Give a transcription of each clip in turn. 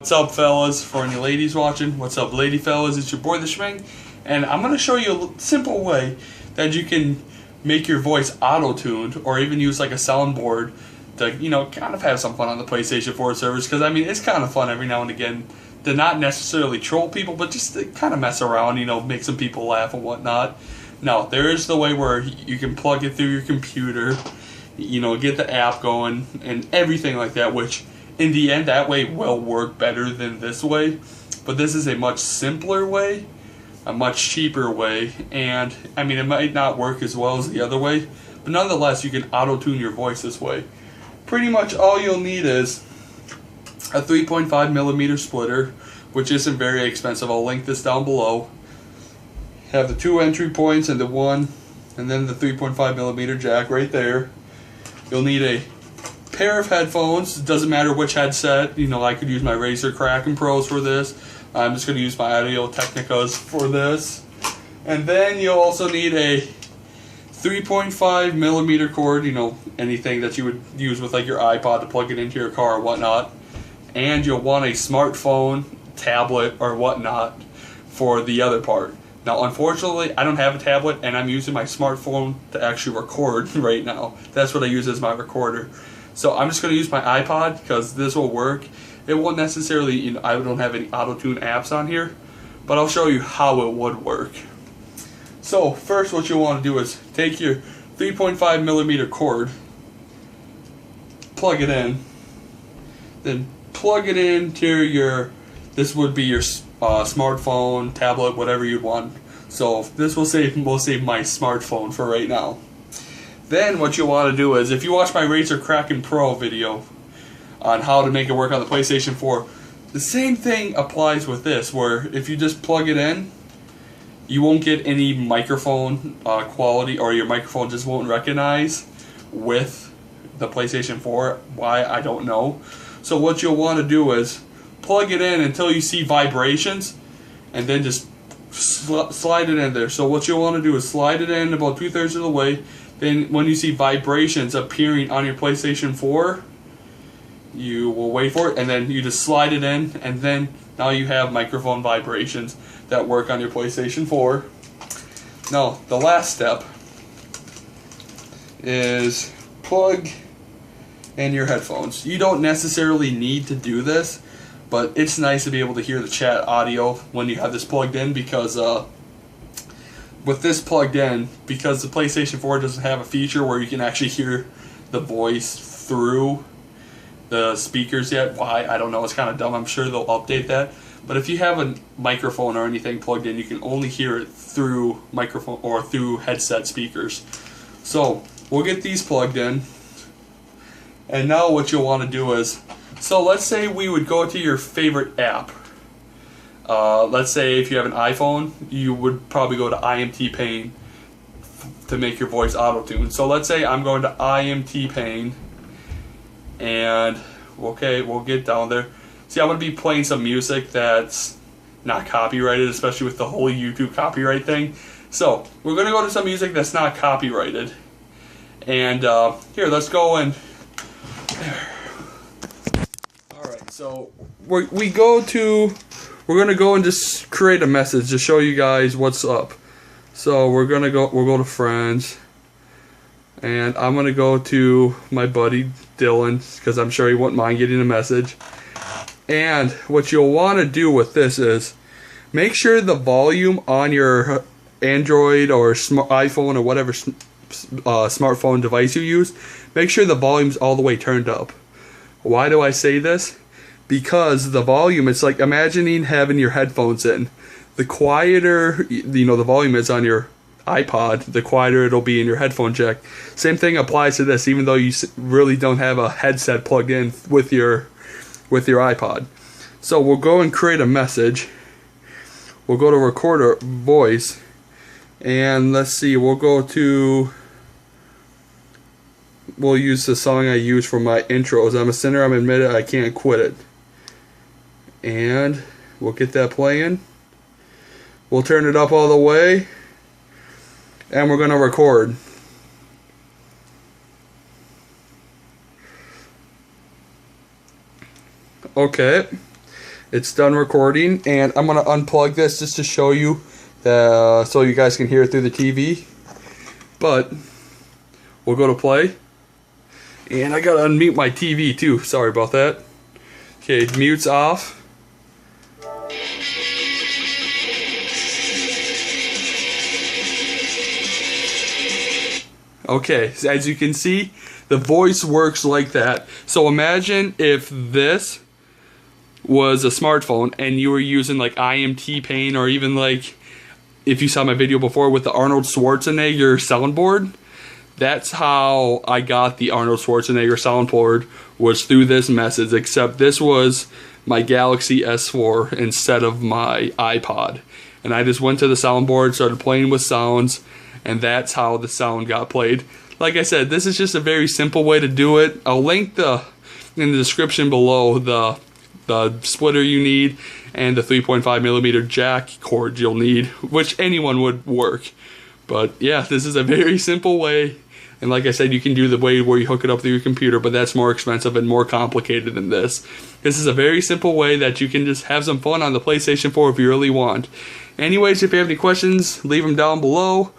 What's up, fellas? For any ladies watching, what's up, lady fellas? It's your boy the Schming, and I'm going to show you a simple way that you can make your voice auto-tuned, or even use like a soundboard to, you know, kind of have some fun on the PlayStation 4 servers. Because I mean, it's kind of fun every now and again to not necessarily troll people, but just to kind of mess around, you know, make some people laugh and whatnot. Now, there is the way where you can plug it through your computer, you know, get the app going and everything like that, which in the end that way will work better than this way. But this is a much simpler way, a much cheaper way, and I mean, it might not work as well as the other way, but nonetheless you can auto-tune your voice this way. Pretty much all you'll need is a 3.5mm splitter, which isn't very expensive. I'll link this down below. Have the 2 entry points and the 1, and then the 3.5mm jack right there. You'll need a pair of headphones. It doesn't matter which headset. You know, I could use my Razer Kraken Pros for this. I'm just going to use my Audio-Technicas for this. And then you'll also need a 3.5mm cord, you know, anything that you would use with like your iPod to plug it into your car or whatnot. And you'll want a smartphone, tablet, or whatnot for the other part. Now, unfortunately, I don't have a tablet, and I'm using my smartphone to actually record right now. That's what I use as my recorder. So I'm just going to use my iPod because this will work. It won't necessarily, you know, I don't have any auto-tune apps on here, but I'll show you how it would work. So first, what you'll want to do is take your 3.5mm cord, plug it in, then plug it into your, this would be your smartphone, tablet, whatever you'd want. So this we'll save my smartphone for right now. Then what you want to do is, if you watch my Razer Kraken Pro video on how to make it work on the PlayStation 4, the same thing applies with this, where if you just plug it in, you won't get any microphone quality, or your microphone just won't recognize with the PlayStation 4. Why, I don't know. So what you'll want to do is plug it in until you see vibrations, and then just slide it in there. So what you'll want to do is slide it in about 2/3 of the way. Then when you see vibrations appearing on your PlayStation 4, you will wait for it, and then you just slide it in, and then now you have microphone vibrations that work on your PlayStation 4. Now, the last step is plug in your headphones. You don't necessarily need to do this, but it's nice to be able to hear the chat audio when you have this plugged in, because with this plugged in, because the PlayStation 4 doesn't have a feature where you can actually hear the voice through the speakers yet. Why, I don't know. It's kind of dumb. I'm sure they'll update that. But if you have a microphone or anything plugged in, you can only hear it through microphone or through headset speakers. So we'll get these plugged in. And now what you'll want to do is, so let's say we would go to your favorite app. Let's say if you have an iPhone, you would probably go to IMT Pain to make your voice auto-tune. So let's say I'm going to IMT Pain, and okay, we'll get down there. See, I'm going to be playing some music that's not copyrighted, especially with the whole YouTube copyright thing. So we're going to go to some music that's not copyrighted. And here, let's go and... Alright, so we're going to go and just create a message to show you guys what's up. So we'll go to friends, and I'm going to go to my buddy Dylan, because I'm sure he wouldn't mind getting a message. And what you'll want to do with this is make sure the volume on your Android or iPhone or whatever smartphone device you use, make sure the volume's all the way turned up. Why do I say this? Because the volume, it's like imagining having your headphones in. The quieter, you know, the volume is on your iPod, the quieter it'll be in your headphone jack. Same thing applies to this, even though you really don't have a headset plugged in with your iPod. So we'll go and create a message. We'll go to record a voice, and let's see, we'll use the song I use for my intros. I'm a sinner, I'm admitted, I can't quit it. And we'll get that playing. We'll turn it up all the way, and we're going to record. Okay. it's done recording, and I'm gonna unplug this just to show you so you guys can hear it through the TV. But we'll go to play, and I gotta unmute my TV too. Sorry about that. Okay, mute's off. Okay, so as you can see, the voice works like that. So imagine if this was a smartphone and you were using like T-Pain, or even like if you saw my video before with the Arnold Schwarzenegger soundboard. That's how I got the Arnold Schwarzenegger soundboard, was through this message, except this was my Galaxy S4 instead of my iPod. And I just went to the soundboard, started playing with sounds, and that's how the sound got played. Like I said, this is just a very simple way to do it. I'll link in the description below the splitter you need and the 3.5mm jack cord you'll need, which anyone would work. But yeah, this is a very simple way. And like I said, you can do the way where you hook it up through your computer, but that's more expensive and more complicated than this. This is a very simple way that you can just have some fun on the PlayStation 4 if you really want. Anyways, if you have any questions, leave them down below.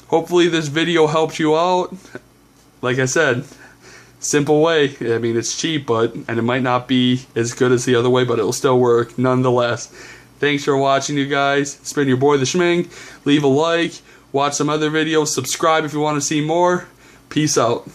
Hopefully this video helped you out. Like I said, simple way. I mean, it's cheap, and it might not be as good as the other way, but it'll still work nonetheless. Thanks for watching, you guys. It's been your boy the Schming. Leave a like, watch some other videos, subscribe if you want to see more. Peace out.